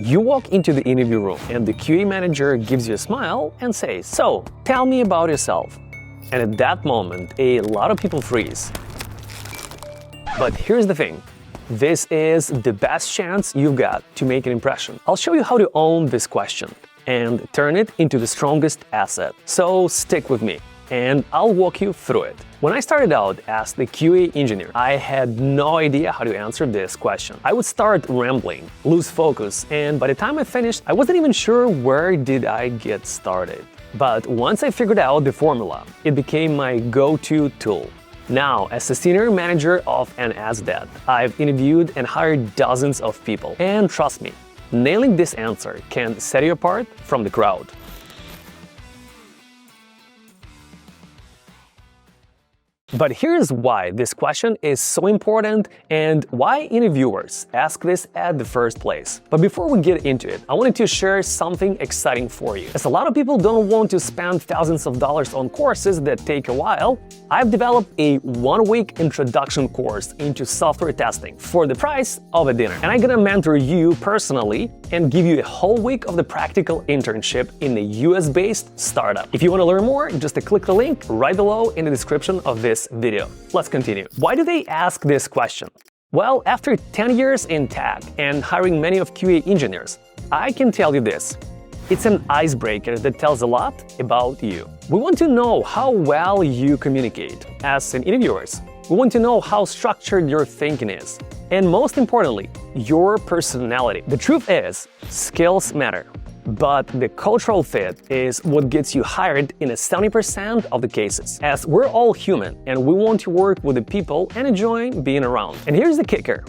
You walk into the interview room and the QA manager gives you a smile and says, "So, tell me about yourself." And at that moment, a lot of people freeze. But here's the thing. This is the best chance you've got to make an impression. I'll show you how to own this question and turn it into the strongest asset. So stick with me, and I'll walk you through it. When I started out as the QA engineer, I had no idea how to answer this question. I would start rambling, lose focus, and by the time I finished, I wasn't even sure where did I get started. But once I figured out the formula, it became my go-to tool. Now, as a senior manager of an SDET, I've interviewed and hired dozens of people. And trust me, nailing this answer can set you apart from the crowd. But here's why this question is so important and why interviewers ask this at the first place. But before we get into it, I wanted to share something exciting for you. As a lot of people don't want to spend thousands of dollars on courses that take a while, I've developed a one-week introduction course into software testing for the price of a dinner. And I'm gonna mentor you personally and give you a whole week of the practical internship in a US-based startup. If you want to learn more, just click the link right below in the description of this video. Let's continue. Why do they ask this question? Well, after 10 years in tech and hiring many of QA engineers, I can tell you this. It's an icebreaker that tells a lot about you. We want to know how well you communicate as an interviewers. We want to know how structured your thinking is. And most importantly, your personality. The truth is, skills matter. But the cultural fit is what gets you hired in 70% of the cases, as we're all human and we want to work with the people and enjoy being around. And here's the kicker.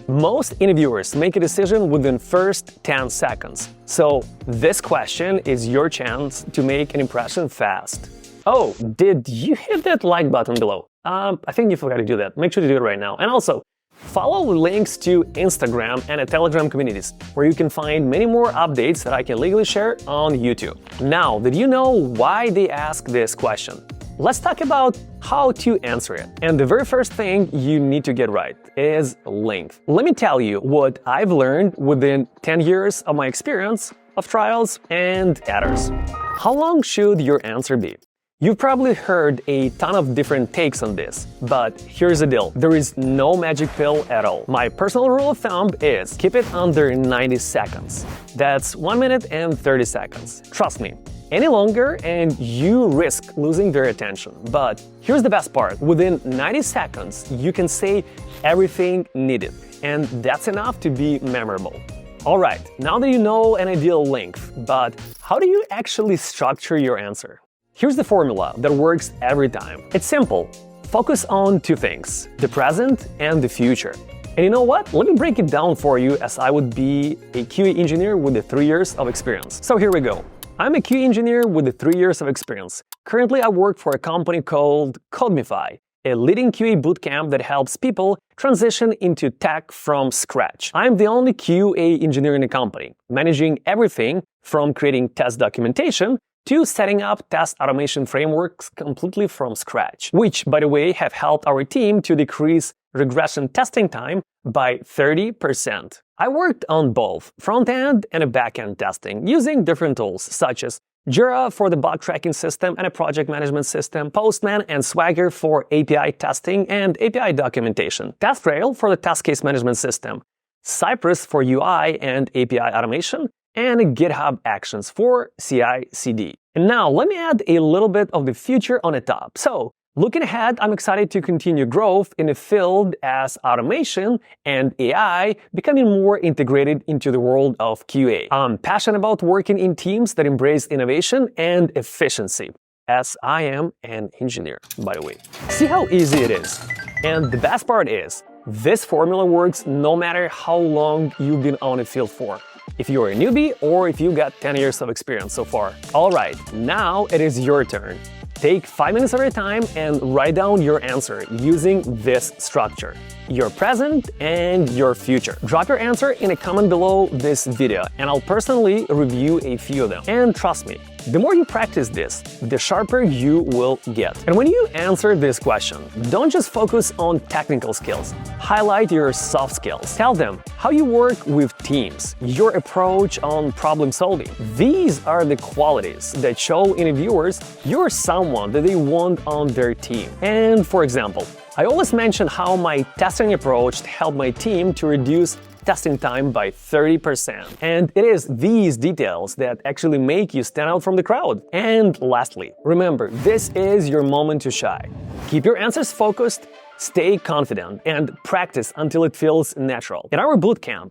Most interviewers make a decision within first 10 seconds. So this question is your chance to make an impression fast. Oh, did you hit that like button below? I think you forgot to do that. Make sure to do it right now. And also, follow links to Instagram and Telegram communities, where you can find many more updates that I can legally share on YouTube. Now that you know why they ask this question, let's talk about how to answer it. And the very first thing you need to get right is length. Let me tell you what I've learned within 10 years of my experience of trials and errors. How long should your answer be? You've probably heard a ton of different takes on this, but here's the deal. There is no magic pill at all. My personal rule of thumb is keep it under 90 seconds. That's 1 minute and 30 seconds. Trust me, any longer and you risk losing their attention. But here's the best part. Within 90 seconds, you can say everything needed, and that's enough to be memorable. Alright, now that you know an ideal length, but how do you actually structure your answer? Here's the formula that works every time. It's simple. Focus on two things, the present and the future. And you know what? Let me break it down for you as I would be a QA engineer with the 3 years of experience. So here we go. I'm a QA engineer with the 3 years of experience. Currently, I work for a company called Codemify, a leading QA bootcamp that helps people transition into tech from scratch. I'm the only QA engineer in the company, managing everything from creating test documentation to setting up test automation frameworks completely from scratch, which, by the way, have helped our team to decrease regression testing time by 30%. I worked on both front-end and back-end testing using different tools such as Jira for the bug tracking system and a project management system, Postman and Swagger for API testing and API documentation, TestRail for the test case management system, Cypress for UI and API automation, and GitHub Actions for CI/CD. And now let me add a little bit of the future on the top. So, looking ahead, I'm excited to continue growth in the field as automation and AI becoming more integrated into the world of QA. I'm passionate about working in teams that embrace innovation and efficiency, as I am an engineer, by the way. See how easy it is? And the best part is, this formula works no matter how long you've been on the field for. If you're a newbie or if you got 10 years of experience so far. Alright, now it is your turn. Take 5 minutes at a time and write down your answer using this structure. your present and your future. Drop your answer in a comment below this video, and I'll personally review a few of them. And trust me, the more you practice this, the sharper you will get. And when you answer this question, don't just focus on technical skills. Highlight your soft skills. Tell them how you work with teams, your approach on problem solving. These are the qualities that show interviewers you're someone that they want on their team. And for example, I always mention how my testing approach helped my team to reduce testing time by 30%. And it is these details that actually make you stand out from the crowd. And lastly, remember, this is your moment to shine. Keep your answers focused, stay confident, and practice until it feels natural. In our bootcamp,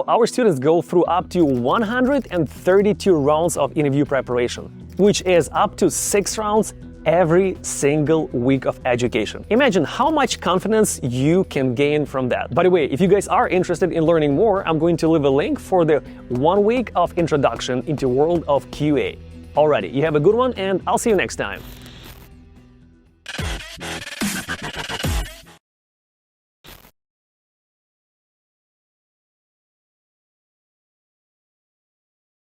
our students go through up to 132 rounds of interview preparation, which is up to 6 rounds every single week of education. Imagine how much confidence you can gain from that. By the way, if you guys are interested in learning more, I'm going to leave a link for the 1 week of introduction into world of QA. Alrighty, you have a good one, and I'll see you next time.